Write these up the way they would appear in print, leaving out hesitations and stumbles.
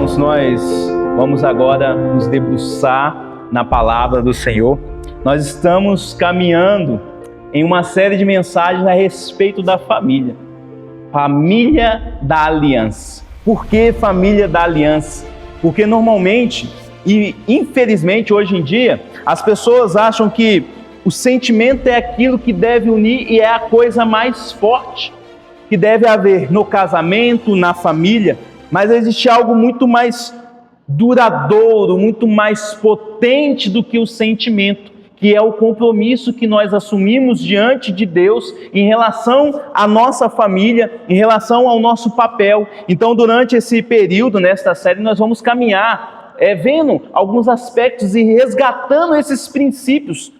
irmãos, nós vamos agora nos debruçar na palavra do Senhor. Nós estamos caminhando em uma série de mensagens a respeito da família. Família da aliança. Por que família da aliança? Porque normalmente, e infelizmente hoje em dia, as pessoas acham que o sentimento é aquilo que deve unir e é a coisa mais forte que deve haver no casamento, na família. Mas existe algo muito mais duradouro, muito mais potente do que o sentimento, que é o compromisso que nós assumimos diante de Deus em relação à nossa família, em relação ao nosso papel. Então, durante esse período, nesta série, nós vamos caminhar, vendo alguns aspectos e resgatando esses princípios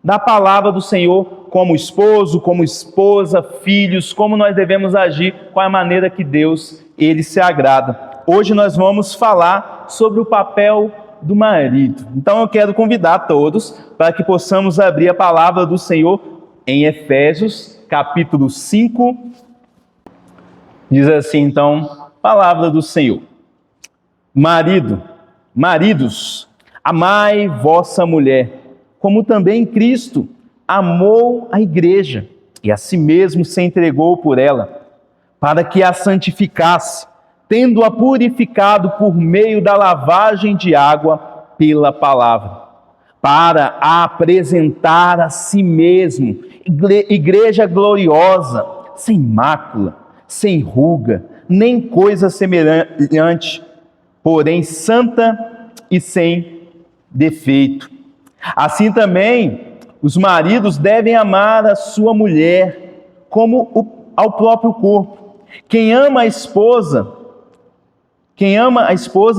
da palavra do Senhor, como esposo, como esposa, filhos, como nós devemos agir, qual é a maneira que Deus, Ele se agrada. Hoje nós vamos falar sobre o papel do marido. Então eu quero convidar todos para que possamos abrir a palavra do Senhor em Efésios, capítulo 5. Diz assim, então, palavra do Senhor. Maridos, amai vossa mulher, como também Cristo amou a igreja e a si mesmo se entregou por ela, para que a santificasse, tendo-a purificado por meio da lavagem de água pela palavra, para a apresentar a si mesmo, igreja gloriosa, sem mácula, sem ruga, nem coisa semelhante, porém santa e sem defeito. Assim também, os maridos devem amar a sua mulher como ao próprio corpo. Quem ama a esposa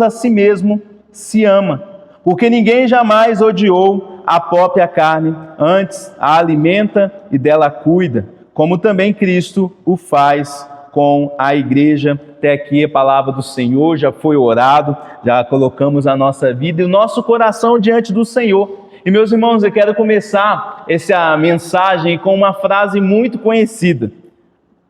a si mesmo se ama, porque ninguém jamais odiou a própria carne, antes a alimenta e dela cuida, como também Cristo o faz com a igreja. Até aqui a palavra do Senhor, já foi orado, já colocamos a nossa vida e o nosso coração diante do Senhor. E meus irmãos, eu quero começar essa mensagem com uma frase muito conhecida.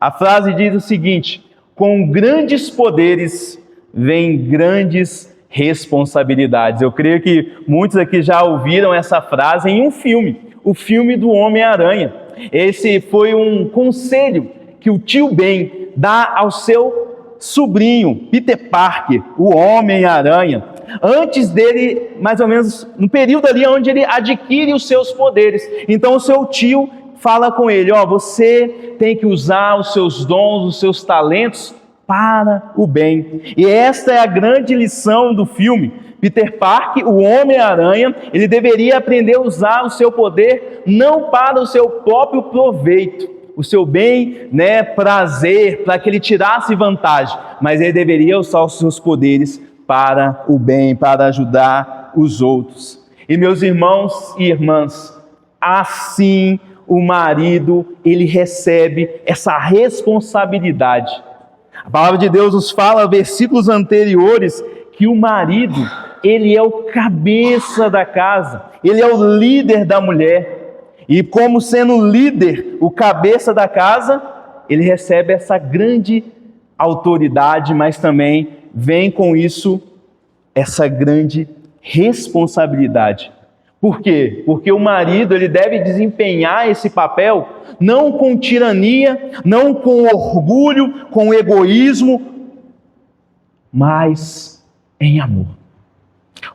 A frase diz o seguinte: com grandes poderes vem grandes responsabilidades. Eu creio que muitos aqui já ouviram essa frase em um filme, o filme do Homem-Aranha. Esse foi um conselho que o tio Ben dá ao seu sobrinho, Peter Parker, o Homem-Aranha, antes dele, mais ou menos, no período ali onde ele adquire os seus poderes. Então o seu tio fala com ele: você tem que usar os seus dons, os seus talentos para o bem. E esta é a grande lição do filme. Peter Parker, o Homem-Aranha, ele deveria aprender a usar o seu poder não para o seu próprio proveito, o seu bem, prazer, para que ele tirasse vantagem, mas ele deveria usar os seus poderes para o bem, para ajudar os outros. E meus irmãos e irmãs, assim o marido, ele recebe essa responsabilidade. A palavra de Deus nos fala, versículos anteriores, que o marido, ele é o cabeça da casa, ele é o líder da mulher. E como sendo líder, o cabeça da casa, ele recebe essa grande autoridade, mas também vem com isso essa grande responsabilidade. Por quê? Porque o marido, ele deve desempenhar esse papel não com tirania, não com orgulho, com egoísmo, mas em amor.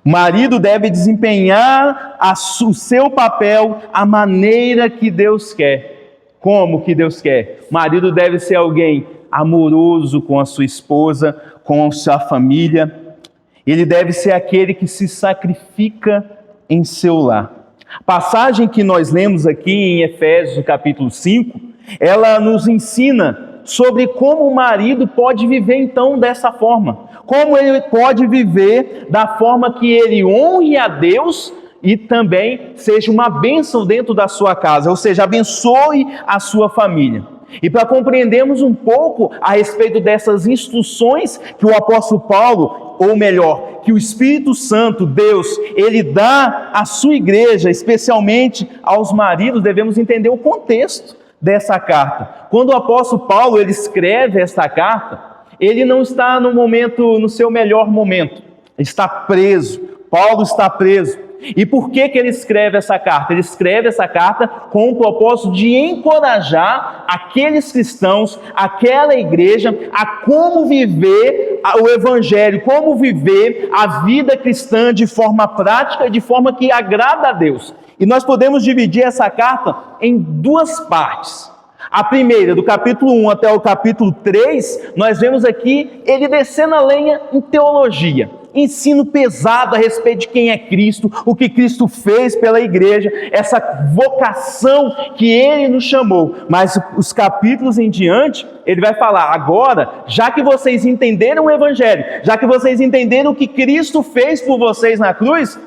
O marido deve desempenhar o seu papel à maneira que Deus quer. Como que Deus quer? O marido deve ser alguém amoroso com a sua esposa, com a sua família. Ele deve ser aquele que se sacrifica em seu lar. A passagem que nós lemos aqui em Efésios, capítulo 5, ela nos ensina sobre como o marido pode viver então dessa forma. Como ele pode viver da forma que ele honre a Deus e também seja uma bênção dentro da sua casa, ou seja, abençoe a sua família. E para compreendermos um pouco a respeito dessas instruções que o apóstolo Paulo, ou melhor, que o Espírito Santo, Deus, ele dá à sua igreja, especialmente aos maridos, devemos entender o contexto dessa carta. Quando o apóstolo Paulo ele escreve esta carta, ele não está no seu melhor momento. Ele está preso. Paulo está preso. E por que ele escreve essa carta? Ele escreve essa carta com o propósito de encorajar aqueles cristãos, aquela igreja, a como viver o evangelho, como viver a vida cristã de forma prática, de forma que agrada a Deus. E nós podemos dividir essa carta em duas partes. A primeira, do capítulo 1 até o capítulo 3, nós vemos aqui ele descendo a lenha em teologia. Ensino pesado a respeito de quem é Cristo, o que Cristo fez pela igreja, essa vocação que Ele nos chamou. Mas os capítulos em diante, ele vai falar, agora, já que vocês entenderam o Evangelho, já que vocês entenderam o que Cristo fez por vocês na cruz,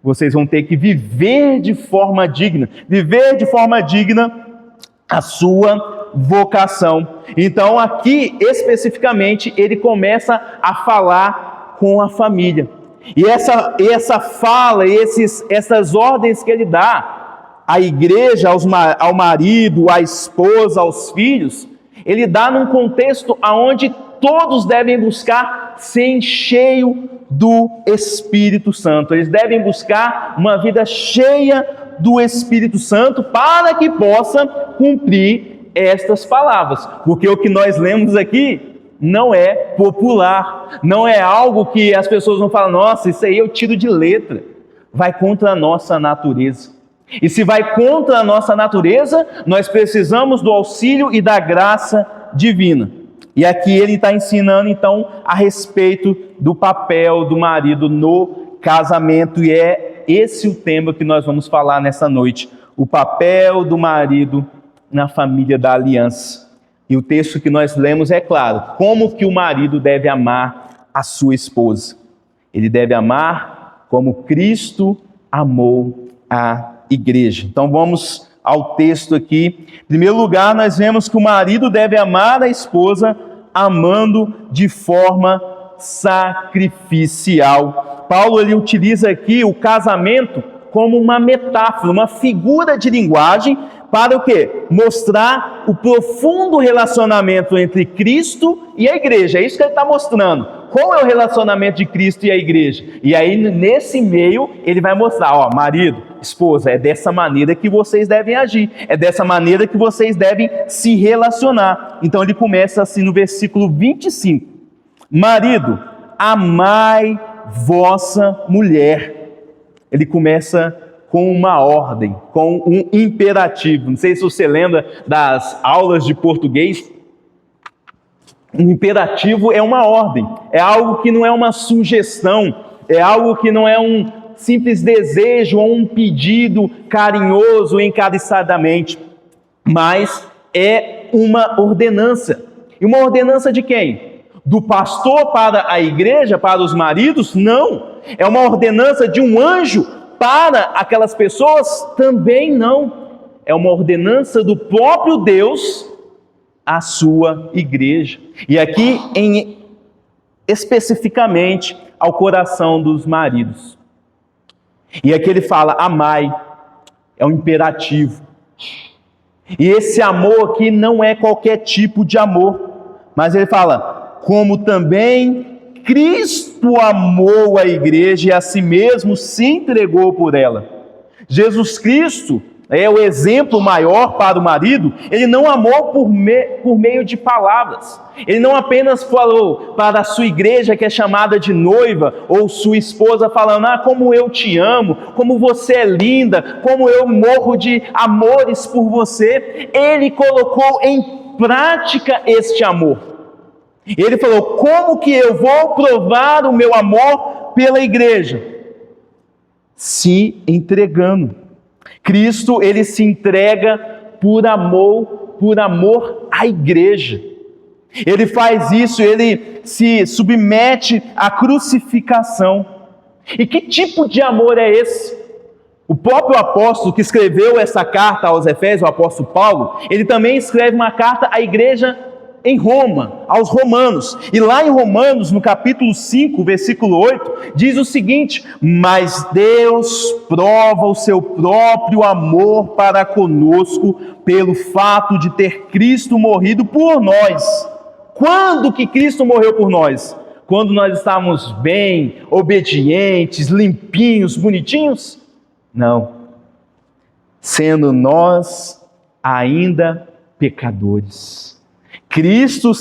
vocês vão ter que viver de forma digna a sua vocação. Então aqui, especificamente, ele começa a falar com a família. E essa fala, essas ordens que ele dá à igreja, ao marido, à esposa, aos filhos, ele dá num contexto onde todos devem buscar ser cheios do Espírito Santo. Eles devem buscar uma vida cheia do Espírito Santo para que possa cumprir estas palavras. Porque o que nós lemos aqui não é popular, não é algo que as pessoas vão falar, nossa, isso aí eu tiro de letra. Vai contra a nossa natureza. E se vai contra a nossa natureza, nós precisamos do auxílio e da graça divina. E aqui ele está ensinando então a respeito do papel do marido no casamento, e é esse o tema que nós vamos falar nessa noite, o papel do marido na família da aliança. E o texto que nós lemos é claro, como que o marido deve amar a sua esposa. Ele deve amar como Cristo amou a igreja. Então vamos ao texto aqui. Em primeiro lugar, nós vemos que o marido deve amar a esposa amando de forma sacrificial. Paulo ele utiliza aqui o casamento como uma metáfora, uma figura de linguagem para o quê? Mostrar o profundo relacionamento entre Cristo e a igreja. É isso que ele está mostrando. Qual é o relacionamento de Cristo e a igreja? E aí, nesse meio, ele vai mostrar, ó, marido, esposa, é dessa maneira que vocês devem agir. É dessa maneira que vocês devem se relacionar. Então, ele começa assim no versículo 25. Marido, amai vossa mulher. Ele começa com uma ordem, com um imperativo. Não sei se você lembra das aulas de português. Um imperativo é uma ordem, é algo que não é uma sugestão, é algo que não é um simples desejo ou um pedido carinhoso encareçadamente, mas é uma ordenança. E uma ordenança de quem? Do pastor para a igreja, para os maridos? Não. É uma ordenança de um anjo para aquelas pessoas? Também não. É uma ordenança do próprio Deus à sua igreja. E aqui, especificamente, ao coração dos maridos. E aqui ele fala, amai, é um imperativo. E esse amor aqui não é qualquer tipo de amor, mas ele fala, como também Cristo amou a igreja e a si mesmo se entregou por ela. Jesus Cristo é o exemplo maior para o marido. Ele não amou por meio de palavras. Ele não apenas falou para a sua igreja que é chamada de noiva, ou sua esposa falando, como eu te amo, como você é linda, como eu morro de amores por você. Ele colocou em prática este amor. Ele falou, como que eu vou provar o meu amor pela igreja? Se entregando. Cristo, ele se entrega por amor à igreja. Ele faz isso, ele se submete à crucificação. E que tipo de amor é esse? O próprio apóstolo que escreveu essa carta aos Efésios, o apóstolo Paulo, ele também escreve uma carta à igreja em Roma, aos romanos. E lá em Romanos, no capítulo 5, versículo 8, diz o seguinte: mas Deus prova o seu próprio amor para conosco pelo fato de ter Cristo morrido por nós, Quando que Cristo morreu por nós? Quando nós estávamos bem, obedientes, limpinhos, bonitinhos? Não. Sendo nós ainda pecadores. Cristo,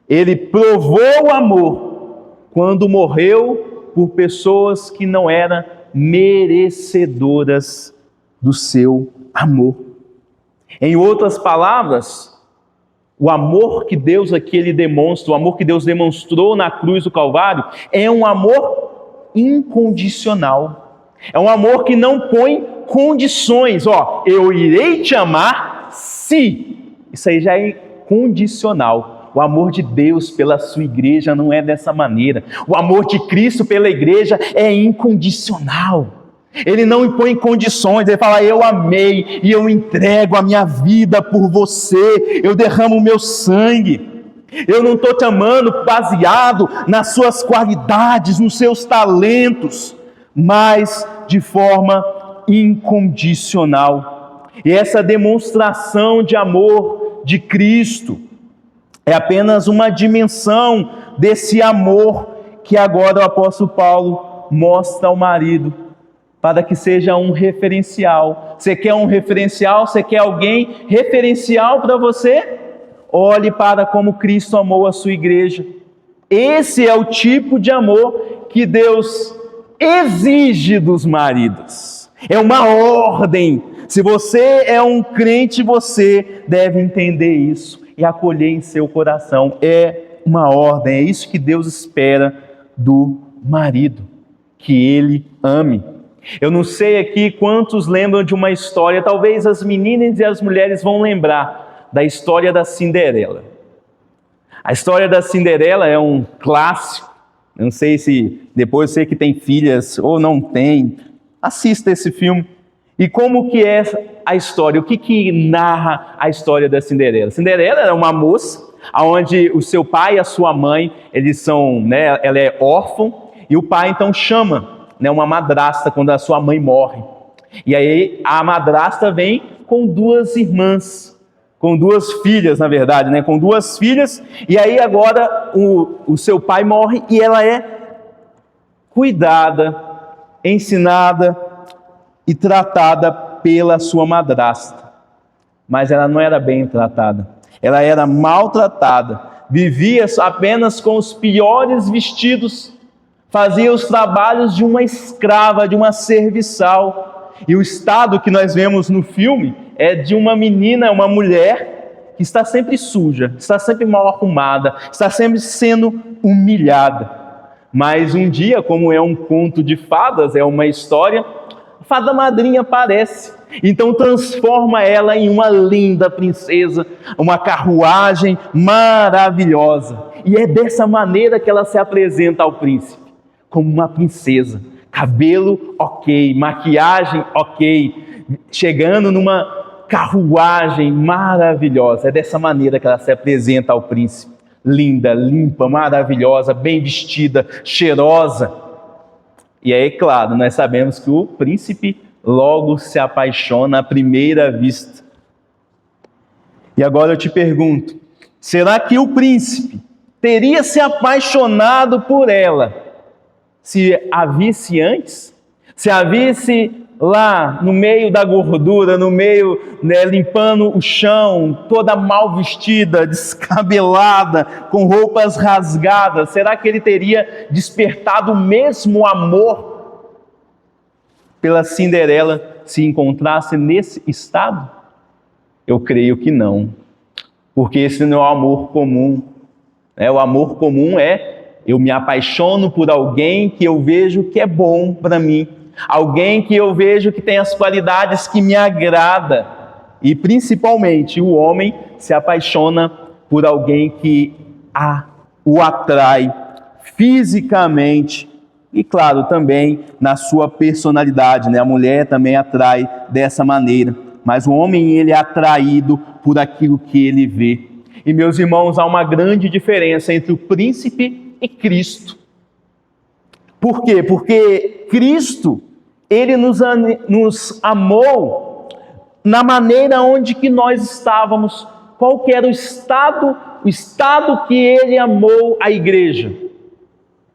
ele provou o amor quando morreu por pessoas que não eram merecedoras do seu amor. Em outras palavras, o amor que Deus aqui ele demonstra, o amor que Deus demonstrou na cruz do Calvário, é um amor incondicional. É um amor que não põe condições. Eu irei te amar se. Isso aí já é condicional. O amor de Deus pela sua igreja não é dessa maneira. O amor de Cristo pela igreja é incondicional. Ele não impõe condições, ele fala, eu amei e eu entrego a minha vida por você, eu derramo o meu sangue. Eu não estou te amando baseado nas suas qualidades, nos seus talentos, mas de forma incondicional. E essa demonstração de amor de Cristo é apenas uma dimensão desse amor que agora o apóstolo Paulo mostra ao marido, para que seja um referencial. Você quer um referencial? Você quer alguém referencial para você? Olhe para como Cristo amou a sua igreja. Esse é o tipo de amor que Deus exige dos maridos. É uma ordem. Se você é um crente, você deve entender isso e acolher em seu coração. É uma ordem, é isso que Deus espera do marido, que ele ame. Eu não sei aqui quantos lembram de uma história, talvez as meninas e as mulheres vão lembrar da história da Cinderela. A história da Cinderela é um clássico. Eu não sei se depois você que tem filhas ou não tem, assista esse filme. E como que é a história? O que narra a história da Cinderela? Cinderela era uma moça onde o seu pai e a sua mãe, eles são, ela é órfã, e o pai então chama uma madrasta quando a sua mãe morre. E aí a madrasta vem com duas irmãs, com duas filhas, na verdade, com duas filhas, e aí agora o seu pai morre e ela é cuidada, ensinada e tratada pela sua madrasta. Mas ela não era bem tratada, ela era maltratada, vivia apenas com os piores vestidos, fazia os trabalhos de uma escrava, de uma serviçal. E o estado que nós vemos no filme é de uma menina, uma mulher, que está sempre suja, está sempre mal arrumada, está sempre sendo humilhada. Mas um dia, como é um conto de fadas, é uma história, a fada madrinha aparece. Então transforma ela em uma linda princesa, uma carruagem maravilhosa. E é dessa maneira que ela se apresenta ao príncipe. Como uma princesa, cabelo ok, maquiagem ok, chegando numa carruagem maravilhosa. É dessa maneira que ela se apresenta ao príncipe, linda, limpa, maravilhosa, bem vestida, cheirosa. E aí, claro, nós sabemos que o príncipe logo se apaixona à primeira vista. E agora eu te pergunto, será que o príncipe teria se apaixonado por ela se a visse antes? Se a visse lá no meio da gordura, no meio, limpando o chão, toda mal vestida, descabelada, com roupas rasgadas, será que ele teria despertado o mesmo amor pela Cinderela se encontrasse nesse estado? Eu creio que não, porque esse não é o amor comum. O amor comum é: eu me apaixono por alguém que eu vejo que é bom para mim, alguém que eu vejo que tem as qualidades que me agrada. E principalmente o homem se apaixona por alguém que o atrai fisicamente e, claro, também na sua personalidade. A mulher também atrai dessa maneira, mas o homem ele é atraído por aquilo que ele vê. E, meus irmãos, há uma grande diferença entre o príncipe e Cristo. Por quê? Porque Cristo, ele nos amou na maneira onde que nós estávamos, qual que era o estado que ele amou a igreja?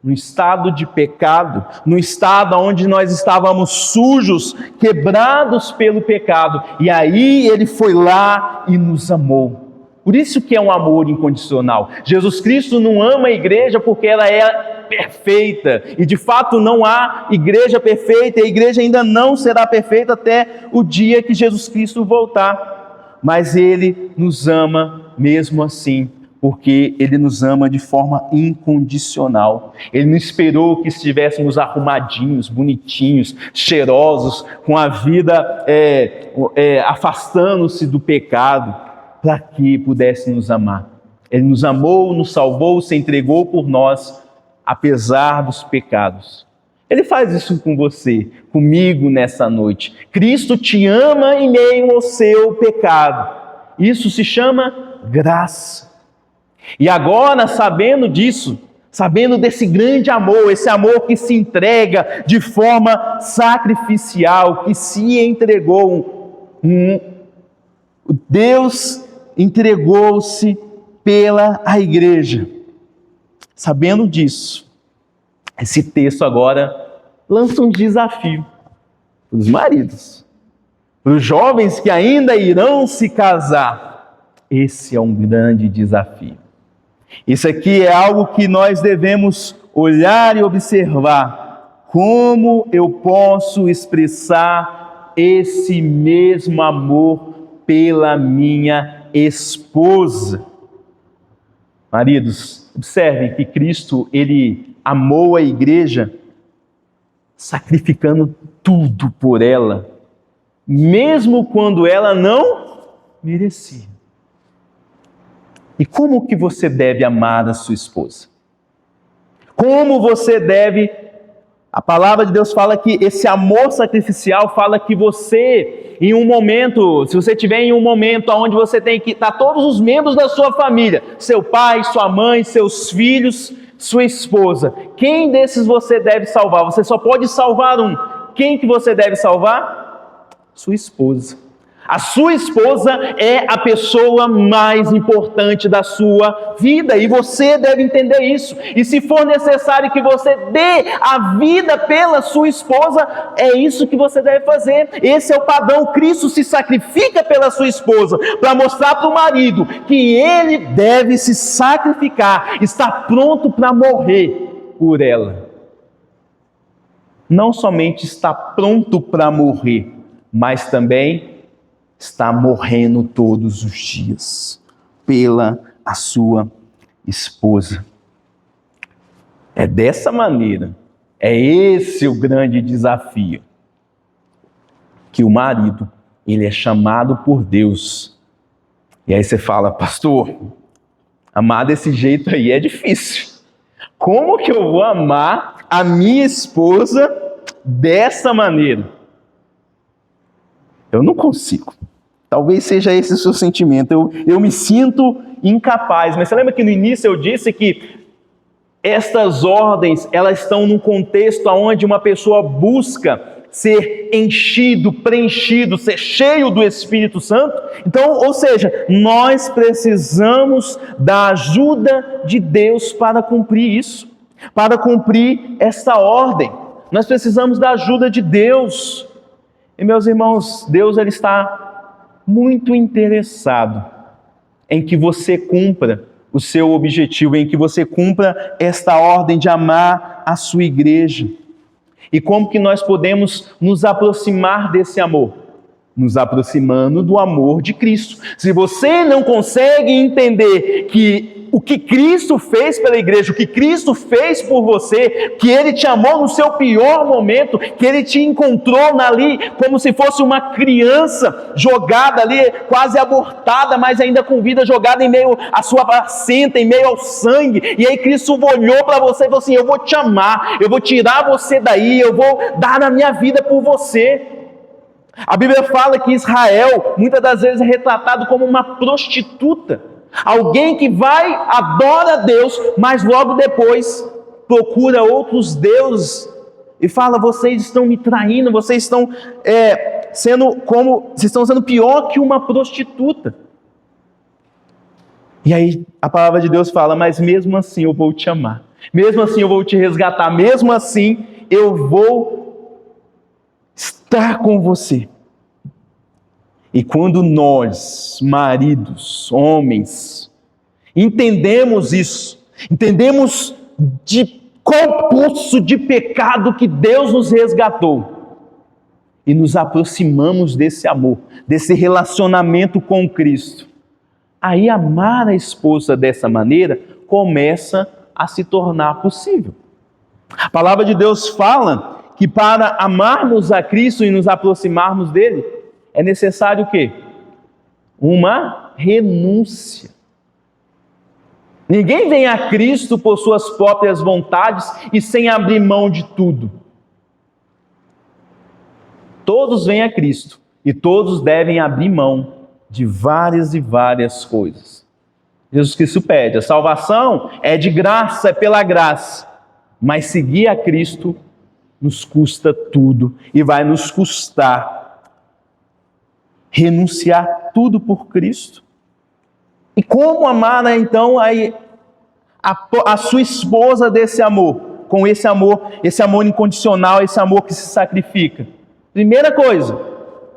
No estado de pecado, no estado onde nós estávamos sujos, quebrados pelo pecado. E aí ele foi lá e nos amou. Por isso que é um amor incondicional. Jesus Cristo não ama a igreja porque ela é perfeita. E de fato não há igreja perfeita, e a igreja ainda não será perfeita até o dia que Jesus Cristo voltar. Mas Ele nos ama mesmo assim, porque Ele nos ama de forma incondicional. Ele não esperou que estivéssemos arrumadinhos, bonitinhos, cheirosos, com a vida afastando-se do pecado, para que pudesse nos amar. Ele nos amou, nos salvou, se entregou por nós, apesar dos pecados. Ele faz isso com você, comigo nessa noite. Cristo te ama em meio ao seu pecado. Isso se chama graça. E agora, sabendo disso, sabendo desse grande amor, esse amor que se entrega de forma sacrificial, que se entregou, Deus entregou-se pela a igreja. Sabendo disso, esse texto agora lança um desafio para os maridos, para os jovens que ainda irão se casar. Esse é um grande desafio. Isso aqui é algo que nós devemos olhar e observar. Como eu posso expressar esse mesmo amor pela minha esposa? Maridos, observem que Cristo, Ele amou a igreja sacrificando tudo por ela, mesmo quando ela não merecia. E como que você deve amar a sua esposa? Como você deve... A palavra de Deus fala que esse amor sacrificial fala que você, em um momento, se você estiver em um momento onde você tem que estar todos os membros da sua família, seu pai, sua mãe, seus filhos, sua esposa, quem desses você deve salvar? Você só pode salvar um. Quem que você deve salvar? Sua esposa. A sua esposa é a pessoa mais importante da sua vida, e você deve entender isso. E se for necessário que você dê a vida pela sua esposa, é isso que você deve fazer. Esse é o padrão. Cristo se sacrifica pela sua esposa, para mostrar para o marido que ele deve se sacrificar, está pronto para morrer por ela. Não somente está pronto para morrer, mas também está morrendo todos os dias pela a sua esposa. É dessa maneira, é esse o grande desafio, que o marido, ele é chamado por Deus. E aí você fala, pastor, amar desse jeito aí é difícil. Como que eu vou amar a minha esposa dessa maneira? Eu não consigo. Talvez seja esse o seu sentimento. Eu me sinto incapaz. Mas você lembra que no início eu disse que estas ordens, elas estão num contexto onde uma pessoa busca ser enchido, preenchido, ser cheio do Espírito Santo? Então, ou seja, nós precisamos da ajuda de Deus para cumprir isso, para cumprir esta ordem. Nós precisamos da ajuda de Deus. E meus irmãos, Deus, ele está muito interessado em que você cumpra o seu objetivo, em que você cumpra esta ordem de amar a sua igreja. E como que nós podemos nos aproximar desse amor? Nos aproximando do amor de Cristo. Se você não consegue entender que o que Cristo fez pela igreja, o que Cristo fez por você, que Ele te amou no seu pior momento, que Ele te encontrou ali como se fosse uma criança jogada ali, quase abortada, mas ainda com vida, jogada em meio à sua placenta, em meio ao sangue, e aí Cristo olhou para você e falou assim, eu vou te amar, eu vou tirar você daí, eu vou dar a minha vida por você. A Bíblia fala que Israel, muitas das vezes, é retratado como uma prostituta. Alguém que vai, adora a Deus, mas logo depois procura outros deuses e fala, vocês estão me traindo, vocês estão sendo pior que uma prostituta. E aí a palavra de Deus fala, mas mesmo assim eu vou te amar. Mesmo assim eu vou te resgatar. Mesmo assim eu vou estar com você. E quando nós, maridos, homens, entendemos isso, entendemos de qual poço de pecado que Deus nos resgatou, e nos aproximamos desse amor, desse relacionamento com Cristo, aí amar a esposa dessa maneira começa a se tornar possível. A palavra de Deus fala que para amarmos a Cristo e nos aproximarmos dele, é necessário o quê? Uma renúncia. Ninguém vem a Cristo por suas próprias vontades e sem abrir mão de tudo. Todos vêm a Cristo e todos devem abrir mão de várias e várias coisas. Jesus Cristo pede, a salvação é de graça, é pela graça, mas seguir a Cristo nos custa tudo e vai nos custar renunciar tudo por Cristo. E como amar, então, a sua esposa desse amor, com esse amor incondicional, esse amor que se sacrifica? Primeira coisa,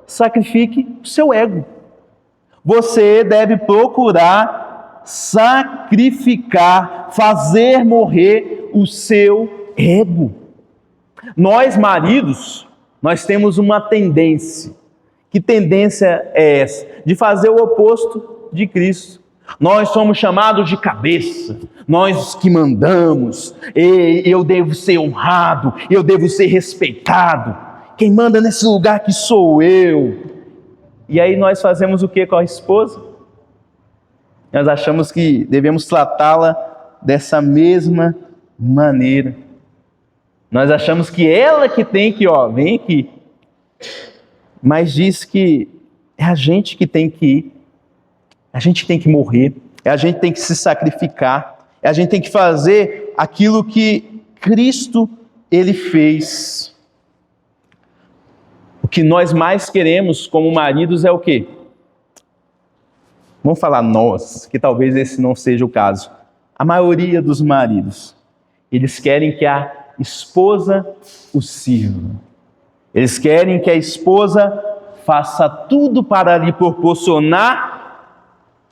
sacrifique o seu ego. Você deve procurar sacrificar, fazer morrer o seu ego. Nós, maridos, nós temos uma tendência. Que tendência é essa? De fazer o oposto de Cristo. Nós somos chamados de cabeça, nós que mandamos, eu devo ser honrado, eu devo ser respeitado. Quem manda nesse lugar aqui sou eu. E aí nós fazemos o que com a esposa? Nós achamos que devemos tratá-la dessa mesma maneira. Nós achamos que ela que tem que, vem aqui. Mas diz que é a gente que tem que ir, a gente tem que morrer, a gente tem que se sacrificar, a gente tem que fazer aquilo que Cristo, Ele fez. O que nós mais queremos como maridos é o quê? Vamos falar nós, que talvez esse não seja o caso. A maioria dos maridos, eles querem que a esposa os sirva. Eles querem que a esposa faça tudo para lhe proporcionar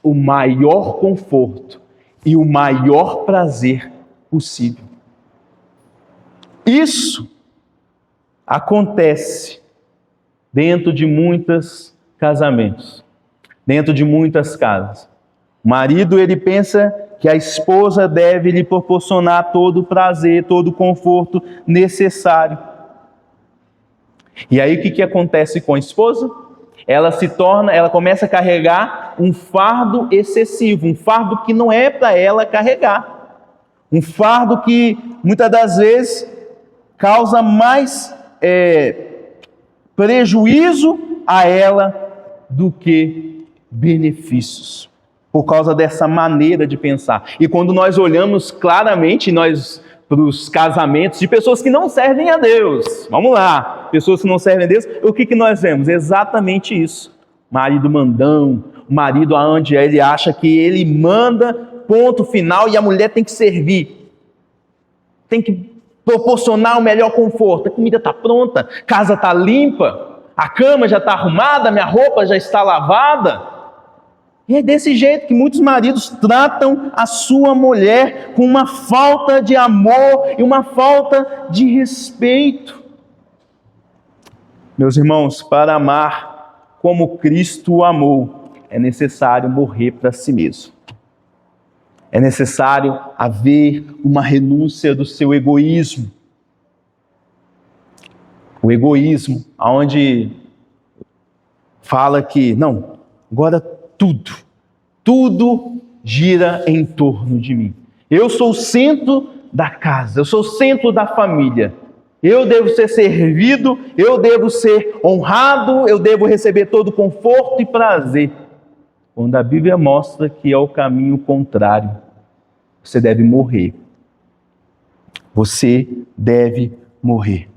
o maior conforto e o maior prazer possível. Isso acontece dentro de muitos casamentos, dentro de muitas casas. O marido, ele pensa que a esposa deve lhe proporcionar todo o prazer, todo o conforto necessário. E aí o que acontece com a esposa? Ela começa a carregar um fardo excessivo, um fardo que não é para ela carregar. Um fardo que muitas das vezes causa mais prejuízo a ela do que benefícios, por causa dessa maneira de pensar. E quando nós olhamos claramente para os casamentos de pessoas que não servem a Deus, vamos lá, pessoas que não servem a Deus, o que nós vemos? Exatamente isso. Marido mandão, marido onde ele acha que ele manda, ponto final, e a mulher tem que servir. Tem que proporcionar o melhor conforto. A comida está pronta, a casa está limpa, a cama já está arrumada, minha roupa já está lavada. E é desse jeito que muitos maridos tratam a sua mulher, com uma falta de amor e uma falta de respeito. Meus irmãos, para amar como Cristo o amou, é necessário morrer para si mesmo. É necessário haver uma renúncia do seu egoísmo. O egoísmo, onde fala que, não, agora tudo gira em torno de mim. Eu sou o centro da casa, eu sou o centro da família. Eu devo ser servido, eu devo ser honrado, eu devo receber todo conforto e prazer. Quando a Bíblia mostra que é o caminho contrário, você deve morrer. Você deve morrer.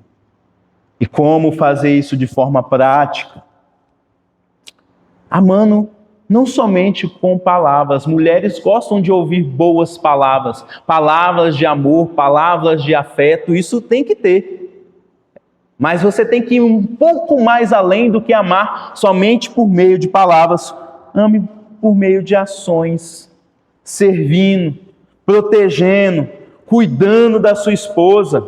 E como fazer isso de forma prática? Amando não somente com palavras. Mulheres gostam de ouvir boas palavras, palavras de amor, palavras de afeto, isso tem que ter. Mas você tem que ir um pouco mais além do que amar somente por meio de palavras. Ame por meio de ações, servindo, protegendo, cuidando da sua esposa,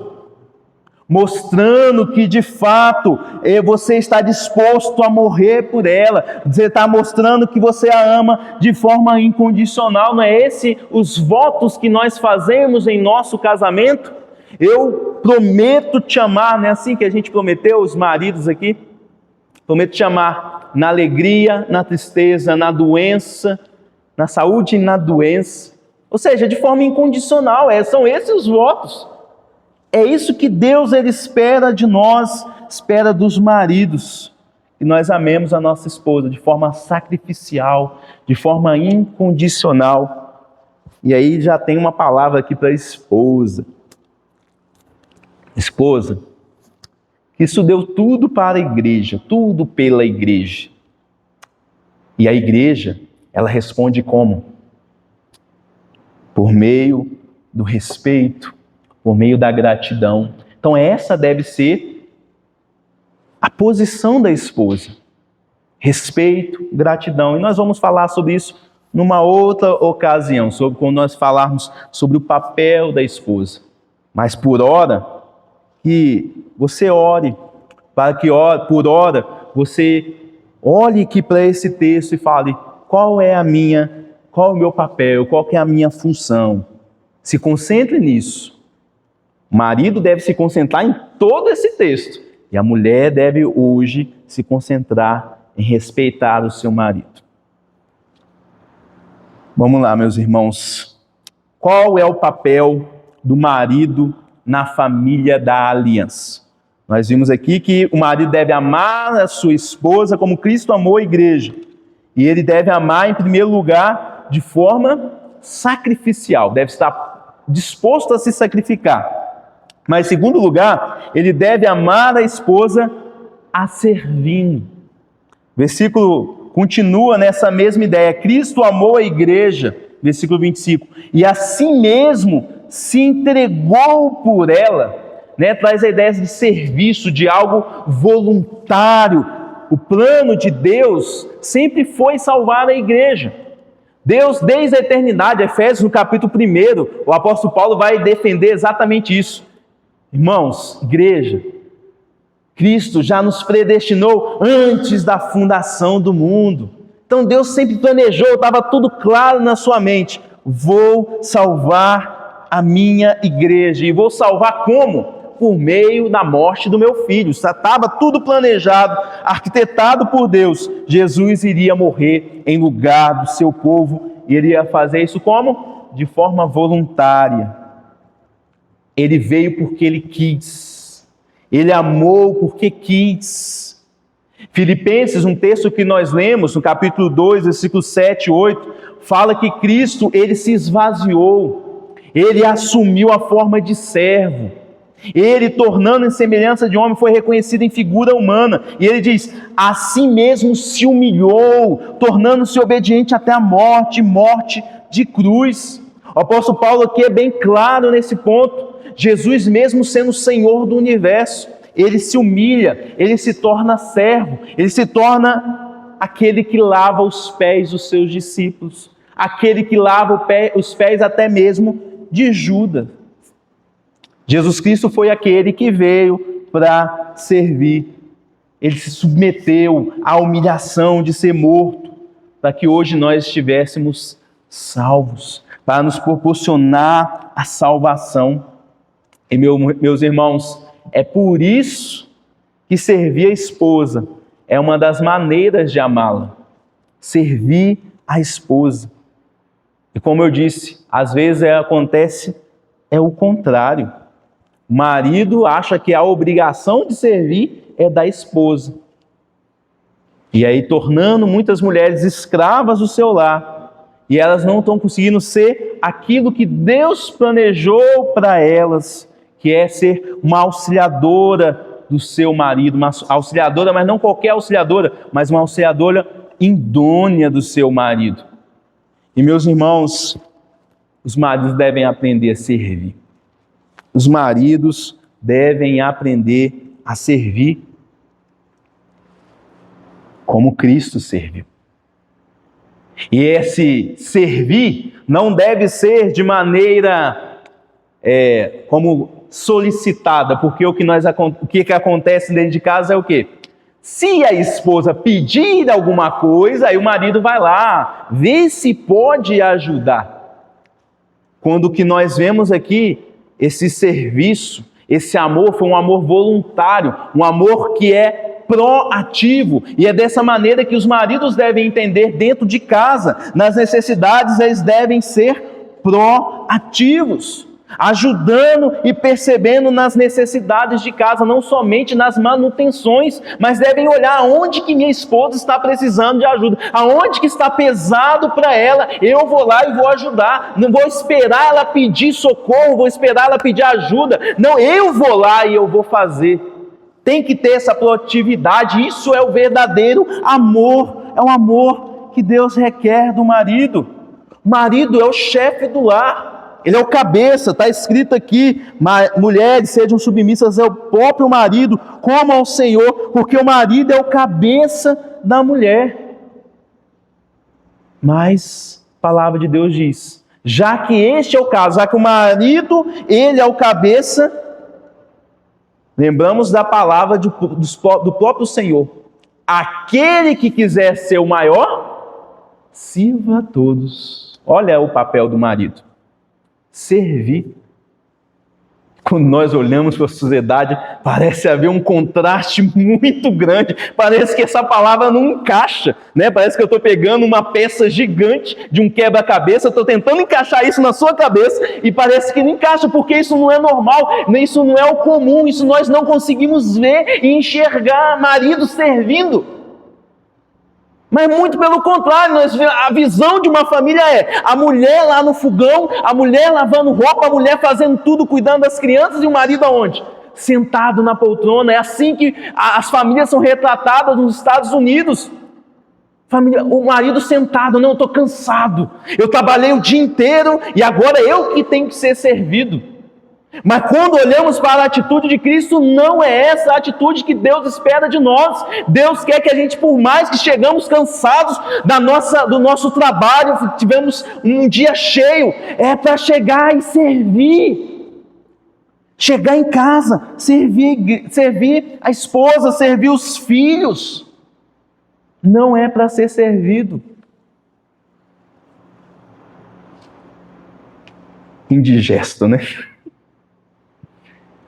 mostrando que de fato você está disposto a morrer por ela. Você está mostrando que você a ama de forma incondicional. Não é esse os votos que nós fazemos em nosso casamento? Eu prometo te amar, não é assim que a gente prometeu, os maridos aqui? Prometo te amar na alegria, na tristeza, na doença, na saúde e na doença. Ou seja, de forma incondicional, são esses os votos. É isso que Deus ele espera de nós, espera dos maridos. Que nós amemos a nossa esposa de forma sacrificial, de forma incondicional. E aí já tem uma palavra aqui para a esposa. Esposa, isso deu tudo para a igreja, tudo pela igreja. E a igreja, ela responde como? Por meio do respeito, por meio da gratidão. Então essa deve ser a posição da esposa. Respeito, gratidão. E nós vamos falar sobre isso numa outra ocasião, quando nós falarmos sobre o papel da esposa. Mas por hora, que você ore, para que por hora você olhe aqui para esse texto e fale qual é o meu papel, qual que é a minha função. Se concentre nisso. O marido deve se concentrar em todo esse texto. E a mulher deve hoje se concentrar em respeitar o seu marido. Vamos lá, meus irmãos. Qual é o papel do marido na família da aliança? Nós vimos aqui que o marido deve amar a sua esposa como Cristo amou a igreja. E ele deve amar, em primeiro lugar, de forma sacrificial. Deve estar disposto a se sacrificar. Mas, em segundo lugar, ele deve amar a esposa a servindo. O versículo continua nessa mesma ideia. Cristo amou a igreja, versículo 25, e assim mesmo se entregou por ela. Traz a ideia de serviço, de algo voluntário. O plano de Deus sempre foi salvar a igreja. Deus, desde a eternidade, Efésios no capítulo 1, o apóstolo Paulo vai defender exatamente isso. Irmãos, igreja, Cristo já nos predestinou antes da fundação do mundo. Então Deus sempre planejou, estava tudo claro na sua mente. Vou salvar a minha igreja. E vou salvar como? Por meio da morte do meu filho. Estava tudo planejado, arquitetado por Deus. Jesus iria morrer em lugar do seu povo. E ele ia fazer isso como? De forma voluntária. Ele veio porque ele quis. Ele amou porque quis. Filipenses, um texto que nós lemos, no capítulo 2, versículos 7 e 8, fala que Cristo, ele se esvaziou. Ele assumiu a forma de servo. Ele, tornando em semelhança de homem, foi reconhecido em figura humana. E ele diz, assim mesmo se humilhou, tornando-se obediente até a morte, morte de cruz. O apóstolo Paulo aqui é bem claro nesse ponto. Jesus, mesmo sendo o Senhor do universo, ele se humilha, ele se torna servo, ele se torna aquele que lava os pés dos seus discípulos, aquele que lava os pés até mesmo de Judas. Jesus Cristo foi aquele que veio para servir. Ele se submeteu à humilhação de ser morto, para que hoje nós estivéssemos salvos, para nos proporcionar a salvação. E meus irmãos, é por isso que servir a esposa é uma das maneiras de amá-la. Servir a esposa. E como eu disse, às vezes acontece o contrário. O marido acha que a obrigação de servir é da esposa. E aí tornando muitas mulheres escravas do seu lar. E elas não estão conseguindo ser aquilo que Deus planejou para elas, que é ser uma auxiliadora do seu marido, uma auxiliadora, mas não qualquer auxiliadora, mas uma auxiliadora idônea do seu marido. E meus irmãos, os maridos devem aprender a servir. Os maridos devem aprender a servir como Cristo serviu. E esse servir não deve ser de maneira como solicitada, porque o que acontece dentro de casa é o quê? Se a esposa pedir alguma coisa, aí o marido vai lá, vê se pode ajudar. Quando o que nós vemos aqui, esse serviço, esse amor foi um amor voluntário, um amor que é proativo, e é dessa maneira que os maridos devem entender dentro de casa. Nas necessidades eles devem ser proativos, ajudando e percebendo nas necessidades de casa, não somente nas manutenções, mas devem olhar aonde que minha esposa está precisando de ajuda, aonde que está pesado para ela, eu vou lá e vou ajudar, não vou esperar ela pedir socorro, vou esperar ela pedir ajuda, não, eu vou lá e eu vou fazer. Tem que ter essa proatividade, isso é o verdadeiro amor, é o amor que Deus requer do marido. O marido é o chefe do lar, ele é o cabeça, está escrito aqui, mulheres sejam submissas ao próprio marido, como ao Senhor, porque o marido é o cabeça da mulher. Mas a palavra de Deus diz, já que este é o caso, já que o marido, ele é o cabeça, lembramos da palavra do próprio Senhor. Aquele que quiser ser o maior, sirva a todos. Olha o papel do marido. Servir. Quando nós olhamos para a sociedade, parece haver um contraste muito grande. Parece que essa palavra não encaixa, né? Parece que eu estou pegando uma peça gigante de um quebra-cabeça, estou tentando encaixar isso na sua cabeça e parece que não encaixa, porque isso não é normal, isso não é o comum, isso nós não conseguimos ver e enxergar marido servindo. Mas muito pelo contrário, a visão de uma família é a mulher lá no fogão, a mulher lavando roupa, a mulher fazendo tudo, cuidando das crianças, e o marido aonde? Sentado na poltrona. É assim que as famílias são retratadas nos Estados Unidos. O marido sentado, não, eu estou cansado, eu trabalhei o dia inteiro e agora eu que tenho que ser servido. Mas quando olhamos para a atitude de Cristo, não é essa a atitude que Deus espera de nós. Deus quer que a gente, por mais que chegamos cansados do nosso trabalho, tivemos um dia cheio, é para chegar e servir. Chegar em casa, servir a esposa, servir os filhos. Não é para ser servido. Indigesto, né?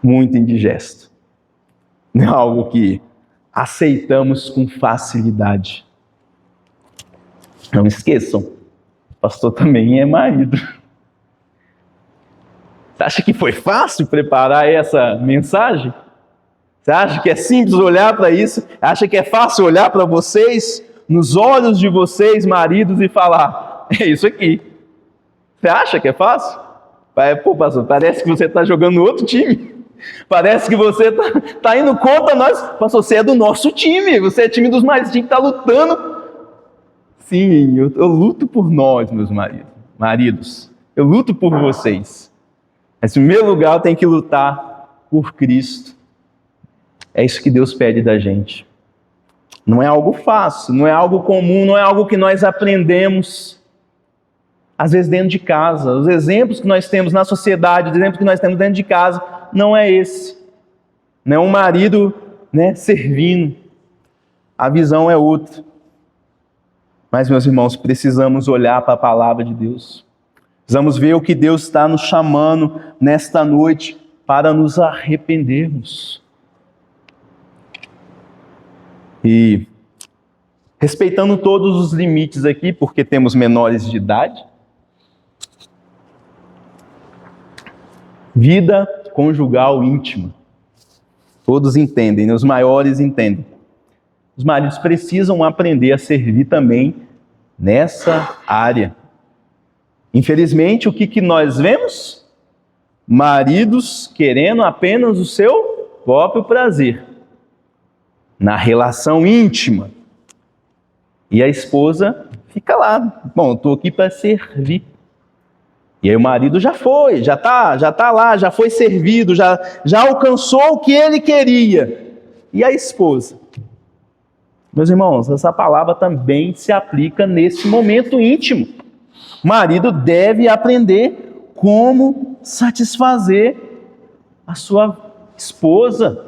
Muito indigesto. Não é algo que aceitamos com facilidade. Não esqueçam, o pastor também é marido. Você acha que foi fácil preparar essa mensagem? Você acha que é simples olhar para isso? Acha que é fácil olhar para vocês, nos olhos de vocês, maridos, e falar, é isso aqui. Você acha que é fácil? Pô, pastor, parece que você está jogando no outro time. Parece que você está indo contra nós. Pastor, você é do nosso time. Você é time dos mais, a gente está lutando. Sim, eu luto por nós, meus maridos. Eu luto por vocês. Mas, em primeiro lugar, eu tenho que lutar por Cristo. É isso que Deus pede da gente. Não é algo fácil, não é algo comum, não é algo que nós aprendemos, às vezes, dentro de casa. Os exemplos que nós temos na sociedade, os exemplos que nós temos dentro de casa, não é esse. Não é um marido, servindo. A visão é outra. Mas, meus irmãos, precisamos olhar para a palavra de Deus. Precisamos ver o que Deus está nos chamando nesta noite para nos arrependermos. E respeitando todos os limites aqui, porque temos menores de idade, vida conjugal íntima. Todos entendem, os maiores entendem. Os maridos precisam aprender a servir também nessa área. Infelizmente, o que nós vemos? Maridos querendo apenas o seu próprio prazer na relação íntima. E a esposa fica lá, bom, estou aqui para servir. E aí o marido já foi, já tá lá, já foi servido, já alcançou o que ele queria. E a esposa? Meus irmãos, essa palavra também se aplica nesse momento íntimo. O marido deve aprender como satisfazer a sua esposa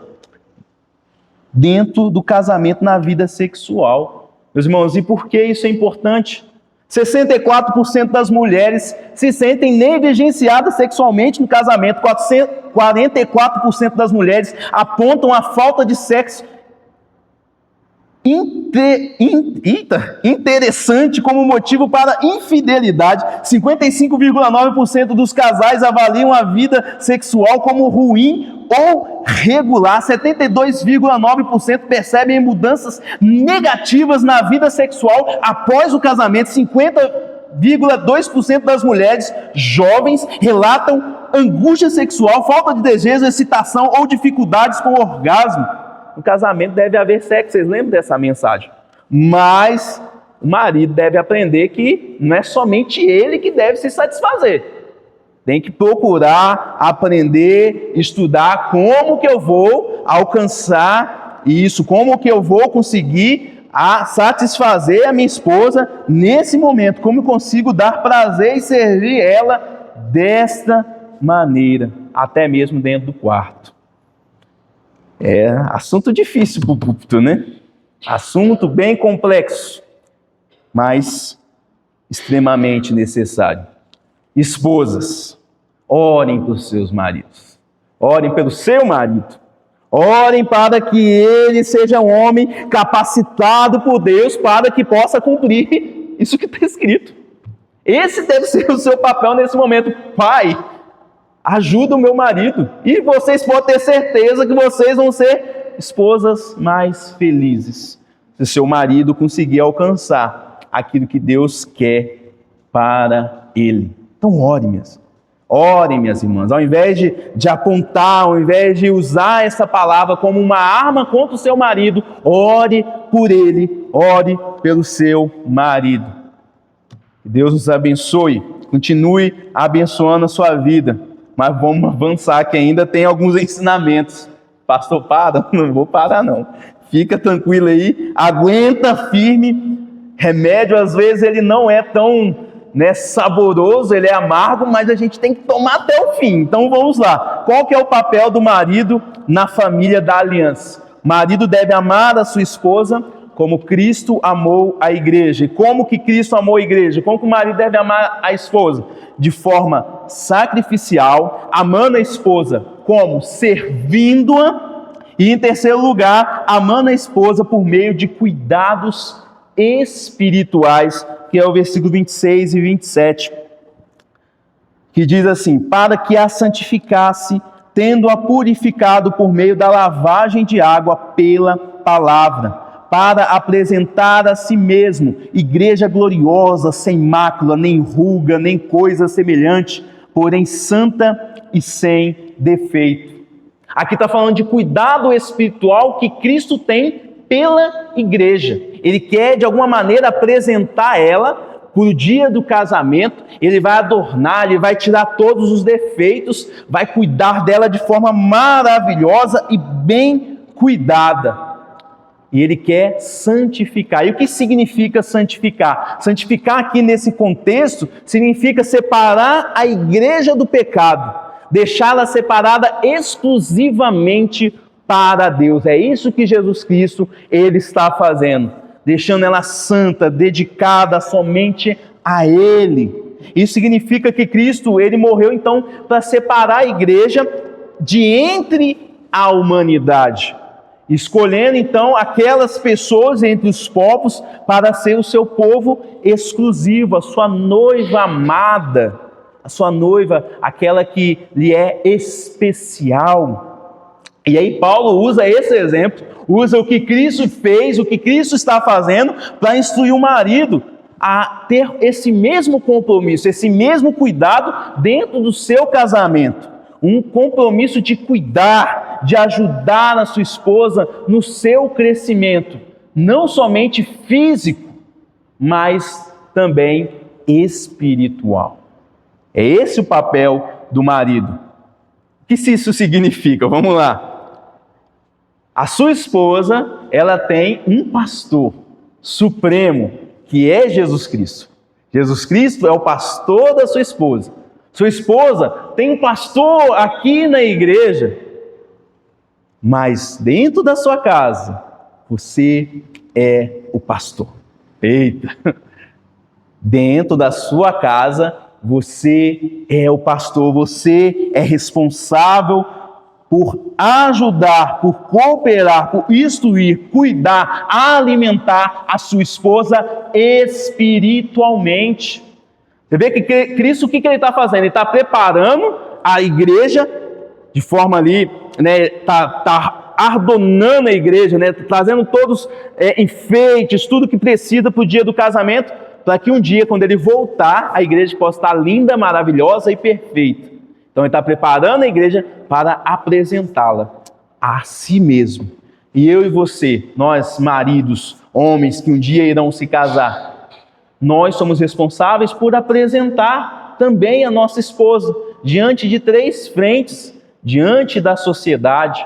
dentro do casamento, na vida sexual. Meus irmãos, e por que isso é importante? 64% das mulheres se sentem negligenciadas sexualmente no casamento. 44% das mulheres apontam a falta de sexo interessante como motivo para infidelidade. 55,9% dos casais avaliam a vida sexual como ruim ou regular. 72,9% percebem mudanças negativas na vida sexual após o casamento. 50,2% das mulheres jovens relatam angústia sexual, falta de desejo, excitação ou dificuldades com o orgasmo. No casamento deve haver sexo, vocês lembram dessa mensagem? Mas o marido deve aprender que não é somente ele que deve se satisfazer. Tem que procurar, aprender, estudar como que eu vou alcançar isso, como que eu vou conseguir satisfazer a minha esposa nesse momento, como eu consigo dar prazer e servir ela desta maneira, até mesmo dentro do quarto. É assunto difícil para o púlpito, né? Assunto bem complexo, mas extremamente necessário. Esposas, orem pelos seus maridos. Orem pelo seu marido. Orem para que ele seja um homem capacitado por Deus para que possa cumprir isso que está escrito. Esse deve ser o seu papel nesse momento. Pai, ajuda o meu marido. E vocês podem ter certeza que vocês vão ser esposas mais felizes, se seu marido conseguir alcançar aquilo que Deus quer para ele. Então orem, minhas irmãs. Ao invés de apontar, ao invés de usar essa palavra como uma arma contra o seu marido, ore por ele, ore pelo seu marido. Que Deus nos abençoe, continue abençoando a sua vida. Mas vamos avançar, que ainda tem alguns ensinamentos. Pastor, para? Não vou parar não. Fica tranquilo aí, aguenta firme. Remédio, às vezes, ele não é tão saboroso, ele é amargo, mas a gente tem que tomar até o fim. Então vamos lá. Qual que é o papel do marido na família da aliança? O marido deve amar a sua esposa como Cristo amou a igreja. E como que Cristo amou a igreja? Como que o marido deve amar a esposa? De forma sacrificial, amando a esposa como? Servindo-a. E em terceiro lugar, amando a esposa por meio de cuidados espirituais, que é o versículo 26 e 27, que diz assim: para que a santificasse, tendo-a purificado por meio da lavagem de água pela palavra, para apresentar a si mesmo igreja gloriosa, sem mácula, nem ruga, nem coisa semelhante, porém santa e sem defeito. Aqui está falando de cuidado espiritual que Cristo tem pela igreja. Ele quer, de alguma maneira, apresentar ela para o dia do casamento. Ele vai adornar, ele vai tirar todos os defeitos, vai cuidar dela de forma maravilhosa e bem cuidada. E ele quer santificar. E o que significa santificar? Santificar aqui nesse contexto significa separar a igreja do pecado, deixá-la separada exclusivamente para Deus. É isso que Jesus Cristo ele está fazendo, deixando ela santa, dedicada somente a Ele. Isso significa que Cristo ele morreu então para separar a igreja de entre a humanidade, escolhendo então aquelas pessoas entre os povos para ser o seu povo exclusivo, a sua noiva amada, a sua noiva, aquela que lhe é especial. E aí Paulo usa esse exemplo, usa o que Cristo fez, o que Cristo está fazendo para instruir o marido a ter esse mesmo compromisso, esse mesmo cuidado dentro do seu casamento. Um compromisso de cuidar, de ajudar a sua esposa no seu crescimento, não somente físico, mas também espiritual. É esse o papel do marido. O que isso significa? Vamos lá. A sua esposa, ela tem um pastor supremo, que é Jesus Cristo. Jesus Cristo é o pastor da sua esposa. Sua esposa tem um pastor aqui na igreja, mas dentro da sua casa, você é o pastor. Eita! Dentro da sua casa, você é o pastor, você é responsável por ajudar, por cooperar, por instruir, cuidar, alimentar a sua esposa espiritualmente. Você vê que Cristo, o que ele está fazendo? Ele está preparando a igreja de forma ali, né? Está adornando a igreja, né? Trazendo todos enfeites, tudo que precisa para o dia do casamento, para que um dia, quando ele voltar, a igreja possa estar linda, maravilhosa e perfeita. Então ele está preparando a igreja para apresentá-la a si mesmo. E eu e você, nós maridos, homens que um dia irão se casar, nós somos responsáveis por apresentar também a nossa esposa diante de 3 frentes, diante da sociedade,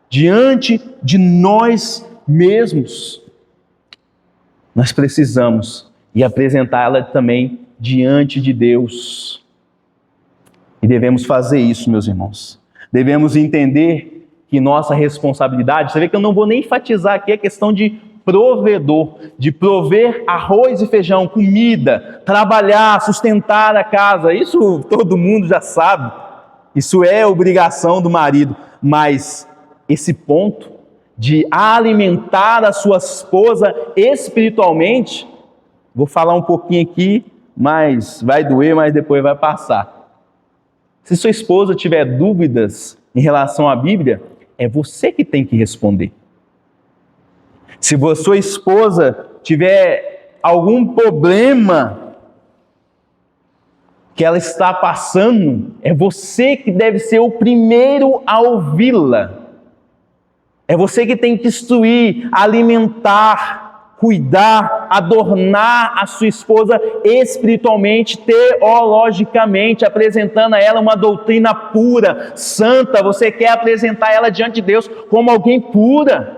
diante de nós mesmos. Nós precisamos e apresentá-la também diante de Deus. E devemos fazer isso, meus irmãos. Devemos entender que nossa responsabilidade, você vê que eu não vou nem enfatizar aqui a questão de provedor, de prover arroz e feijão, comida, trabalhar, sustentar a casa. Isso todo mundo já sabe. Isso é obrigação do marido. Mas esse ponto de alimentar a sua esposa espiritualmente, vou falar um pouquinho aqui, mas vai doer, mas depois vai passar. Se sua esposa tiver dúvidas em relação à Bíblia, é você que tem que responder. Se sua esposa tiver algum problema que ela está passando, é você que deve ser o primeiro a ouvi-la. É você que tem que instruir, alimentar, cuidar, adornar a sua esposa espiritualmente, teologicamente, apresentando a ela uma doutrina pura, santa. Você quer apresentar ela diante de Deus como alguém pura.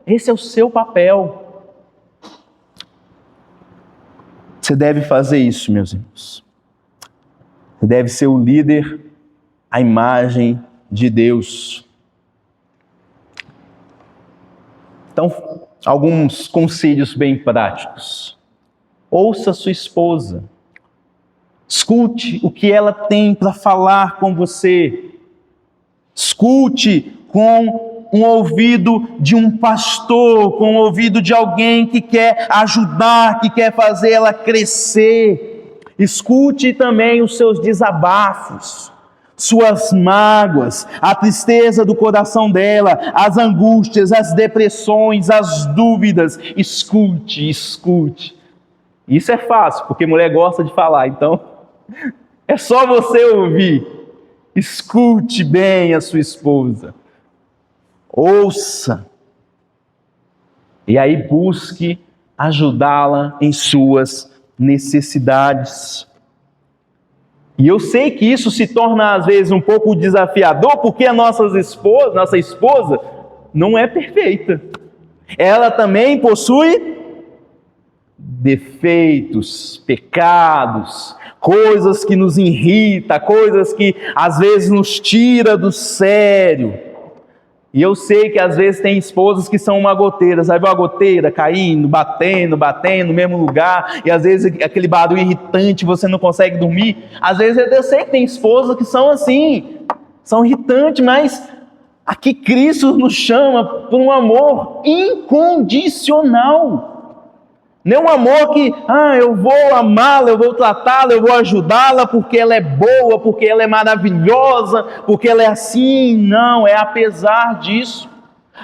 Esse é o seu papel. Você deve fazer isso, meus irmãos. Você deve ser o líder à imagem de Deus. Então, alguns conselhos bem práticos. Ouça sua esposa. Escute o que ela tem para falar com você. Escute com um ouvido de um pastor, com o ouvido de alguém que quer ajudar, que quer fazer ela crescer. Escute também os seus desabafos, suas mágoas, a tristeza do coração dela, as angústias, as depressões, as dúvidas. Escute, escute. Isso é fácil, porque mulher gosta de falar, então é só você ouvir. Escute bem a sua esposa. Ouça. E aí busque ajudá-la em suas necessidades. E eu sei que isso se torna às vezes um pouco desafiador, porque a nossa esposa não é perfeita. Ela também possui defeitos, pecados, coisas que nos irritam, coisas que às vezes nos tira do sério. E eu sei que às vezes tem esposas que são uma goteira, sabe, uma goteira caindo, batendo no mesmo lugar, e às vezes aquele barulho irritante, você não consegue dormir. Às vezes eu sei que tem esposas que são assim, são irritantes, mas aqui Cristo nos chama por um amor incondicional. Não é um amor que, eu vou amá-la, eu vou tratá-la, eu vou ajudá-la porque ela é boa, porque ela é maravilhosa, porque ela é assim. Não, é apesar disso.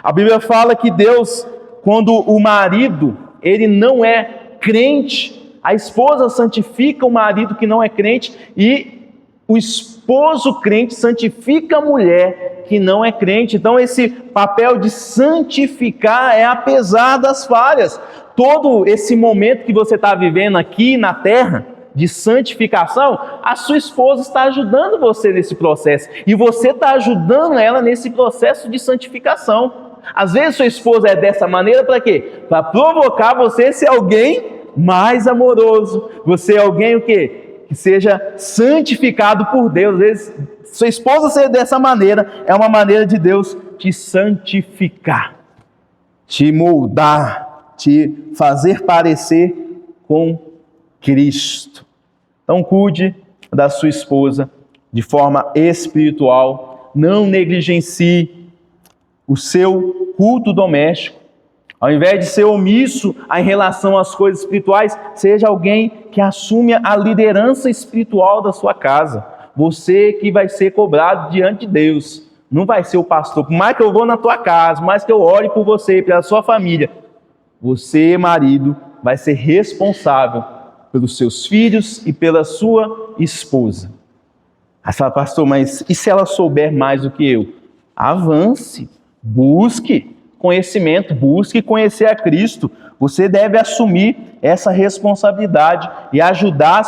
A Bíblia fala que Deus, quando o marido, ele não é crente, a esposa santifica o marido que não é crente e o esposo crente santifica a mulher que não é crente. Então esse papel de santificar é apesar das falhas. todo esse momento que você está vivendo aqui na terra, de santificação, a sua esposa está ajudando você nesse processo. E você está ajudando ela nesse processo de santificação. Às vezes sua esposa é dessa maneira para quê? Para provocar você a ser alguém mais amoroso. Você é alguém o quê? Que seja santificado por Deus. Às vezes sua esposa ser dessa maneira é uma maneira de Deus te santificar, te moldar, te fazer parecer com Cristo. Então cuide da sua esposa de forma espiritual, não negligencie o seu culto doméstico. Ao invés de ser omisso em relação às coisas espirituais, seja alguém que assume a liderança espiritual da sua casa. Você que vai ser cobrado diante de Deus. Não vai ser o pastor. Por mais que eu vou na tua casa, por mais que eu ore por você e pela sua família, você, marido, vai ser responsável pelos seus filhos e pela sua esposa. Aí você fala, pastor, mas e se ela souber mais do que eu? Avance, busque conhecimento, busque conhecer a Cristo. Você deve assumir essa responsabilidade e ajudar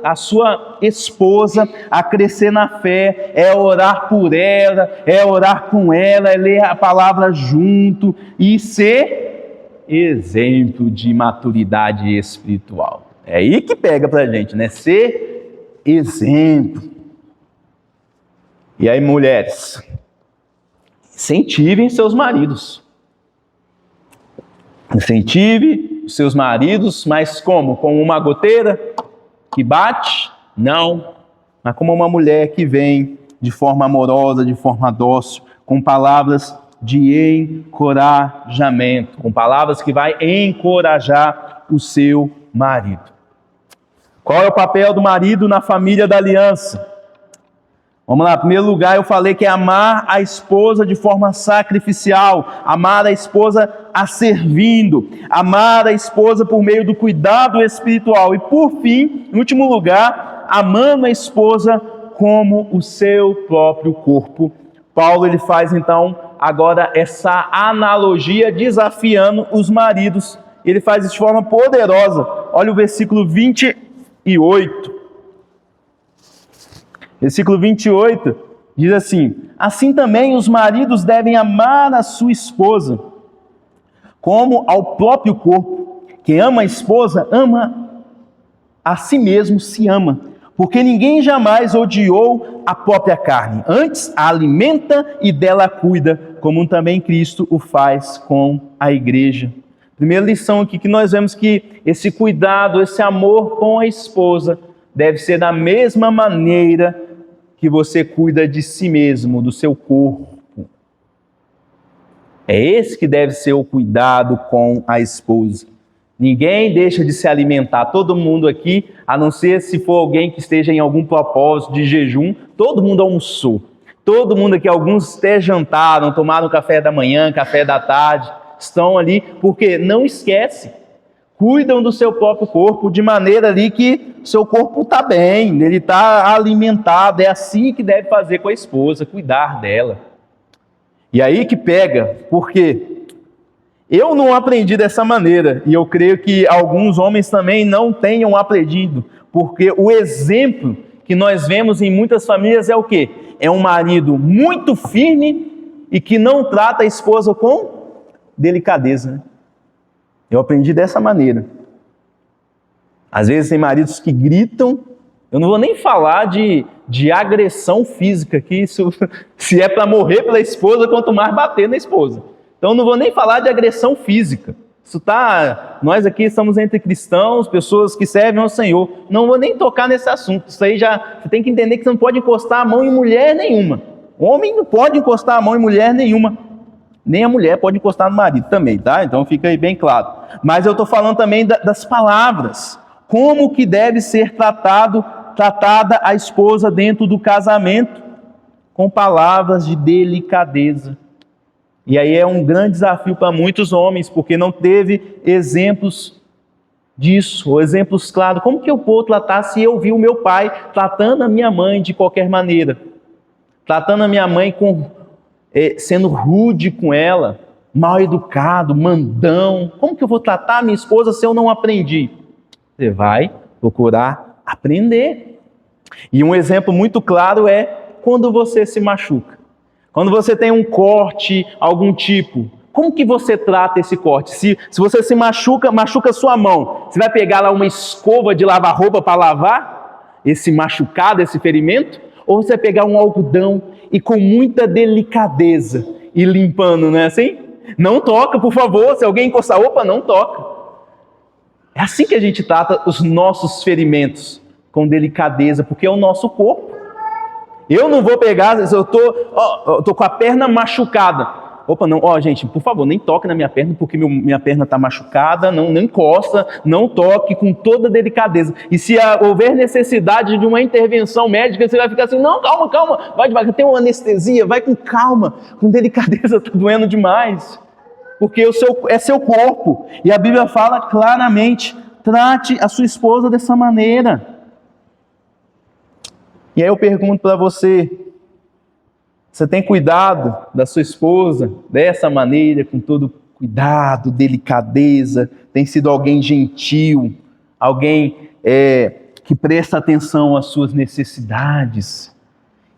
a sua esposa a crescer na fé, é orar por ela, é orar com ela, é ler a palavra junto e ser exemplo de maturidade espiritual. É aí que pega pra gente, né? Ser exemplo. E aí, mulheres, incentivem seus maridos. Incentive os seus maridos, mas como? Como uma goteira que bate? Não. Mas como uma mulher que vem de forma amorosa, de forma dócil, com palavras de encorajamento, com palavras que vai encorajar o seu marido. Qual é o papel do marido na família da aliança? Vamos lá, em primeiro lugar eu falei que é amar a esposa de forma sacrificial, amar a esposa a servindo, amar a esposa por meio do cuidado espiritual e por fim, em último lugar, amando a esposa como o seu próprio corpo. Paulo ele faz então agora essa analogia desafiando os maridos, ele faz isso de forma poderosa. Olha o versículo 28. Versículo 28 diz assim: assim também os maridos devem amar a sua esposa, como ao próprio corpo. Quem ama a esposa, ama a si mesmo, se ama. Porque ninguém jamais odiou a própria carne, antes a alimenta e dela cuida, como também Cristo o faz com a igreja. Primeira lição aqui que nós vemos que esse cuidado, esse amor com a esposa deve ser da mesma maneira que você cuida de si mesmo, do seu corpo. É esse que deve ser o cuidado com a esposa. Ninguém deixa de se alimentar, todo mundo aqui, a não ser se for alguém que esteja em algum propósito de jejum, todo mundo almoçou. Todo mundo aqui, alguns até jantaram, tomaram café da manhã, café da tarde, estão ali, porque não esquece, cuidam do seu próprio corpo de maneira ali que seu corpo está bem, ele está alimentado, é assim que deve fazer com a esposa, cuidar dela. E aí que pega, porque eu não aprendi dessa maneira, e eu creio que alguns homens também não tenham aprendido, porque o exemplo que nós vemos em muitas famílias é o quê? É um marido muito firme e que não trata a esposa com delicadeza. Eu aprendi dessa maneira. Às vezes tem maridos que gritam, eu não vou nem falar de agressão física, que isso, se é para morrer pela esposa, quanto mais bater na esposa. Então não vou nem falar de agressão física. Nós aqui estamos entre cristãos, pessoas que servem ao Senhor. Não vou nem tocar nesse assunto. Isso aí você tem que entender que você não pode encostar a mão em mulher nenhuma. O homem não pode encostar a mão em mulher nenhuma. Nem a mulher pode encostar no marido também, tá? Então fica aí bem claro. Mas eu estou falando também das palavras. Como que deve ser tratada a esposa dentro do casamento? Com palavras de delicadeza. E aí é um grande desafio para muitos homens, porque não teve exemplos disso, ou exemplos claros. Como que eu vou tratar se eu vi o meu pai tratando a minha mãe de qualquer maneira? Tratando a minha mãe sendo rude com ela, mal educado, mandão. Como que eu vou tratar a minha esposa se eu não aprendi? Você vai procurar aprender. E um exemplo muito claro é quando você se machuca. Quando você tem um corte, algum tipo, como que você trata esse corte? Se você se machuca a sua mão, você vai pegar lá uma escova de lavar roupa para lavar esse machucado, esse ferimento? Ou você vai pegar um algodão e com muita delicadeza ir limpando, não é assim? Não toca, por favor, se alguém encostar, opa, não toca. É assim que a gente trata os nossos ferimentos, com delicadeza, porque é o nosso corpo. Eu não vou pegar, se eu tô com a perna machucada. Opa, não, gente, por favor, nem toque na minha perna, porque minha perna está machucada, não encosta, não toque, com toda delicadeza. E se houver necessidade de uma intervenção médica, você vai ficar assim, não, calma, vai devagar, tem uma anestesia, vai com calma, com delicadeza, está doendo demais. Porque é seu corpo. E a Bíblia fala claramente, trate a sua esposa dessa maneira. E aí eu pergunto para você, você tem cuidado da sua esposa dessa maneira, com todo cuidado, delicadeza? Tem sido alguém gentil, alguém que presta atenção às suas necessidades,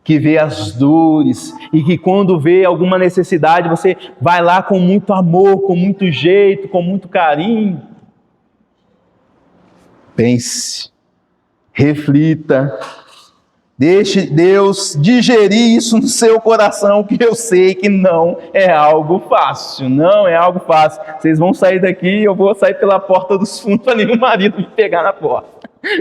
que vê as dores e que quando vê alguma necessidade, você vai lá com muito amor, com muito jeito, com muito carinho? Pense, reflita, deixe Deus digerir isso no seu coração, que eu sei que não é algo fácil, não é algo fácil. Vocês vão sair daqui, eu vou sair pela porta dos fundos para nenhum marido me pegar na porta.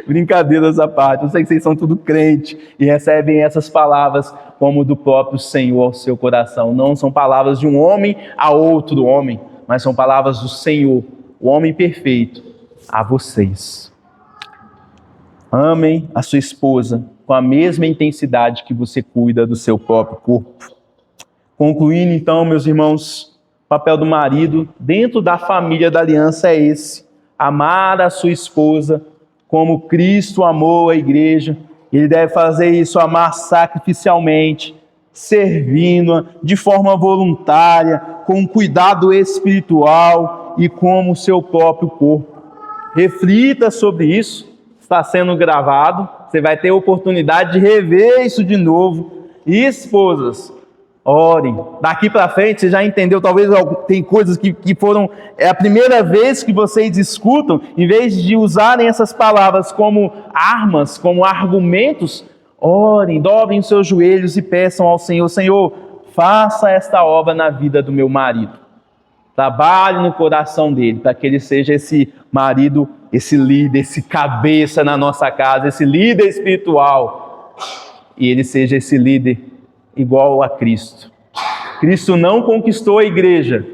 Brincadeiras à parte, eu sei que vocês são tudo crente e recebem essas palavras como do próprio Senhor ao seu coração. Não são palavras de um homem a outro homem, mas são palavras do Senhor, o homem perfeito, a vocês. Amem a sua esposa com a mesma intensidade que você cuida do seu próprio corpo. Concluindo então, meus irmãos, o papel do marido dentro da família da aliança é esse: amar a sua esposa como Cristo amou a igreja. Ele deve fazer isso, amar sacrificialmente, servindo-a de forma voluntária, com cuidado espiritual e como o seu próprio corpo. Reflita sobre isso, está sendo gravado, você vai ter a oportunidade de rever isso de novo. E esposas, orem. Daqui para frente, você já entendeu, talvez tem coisas que foram, é a primeira vez que vocês escutam, em vez de usarem essas palavras como armas, como argumentos, orem, dobrem os seus joelhos e peçam ao Senhor: Senhor, faça esta obra na vida do meu marido. Trabalhe no coração dele, para que ele seja esse marido, esse líder, esse cabeça na nossa casa, esse líder espiritual. E ele seja esse líder igual a Cristo. Cristo não conquistou a igreja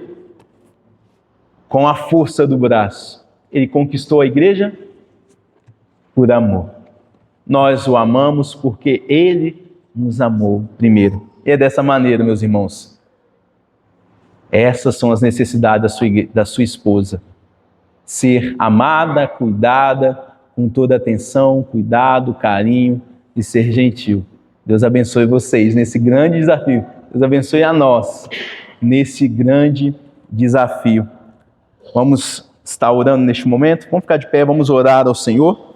com a força do braço. Ele conquistou a igreja por amor. Nós o amamos porque ele nos amou primeiro. E é dessa maneira, meus irmãos. Essas são as necessidades da sua esposa. Ser amada, cuidada, com toda atenção, cuidado, carinho e ser gentil. Deus abençoe vocês nesse grande desafio. Deus abençoe a nós nesse grande desafio. Vamos estar orando neste momento. Vamos ficar de pé, vamos orar ao Senhor.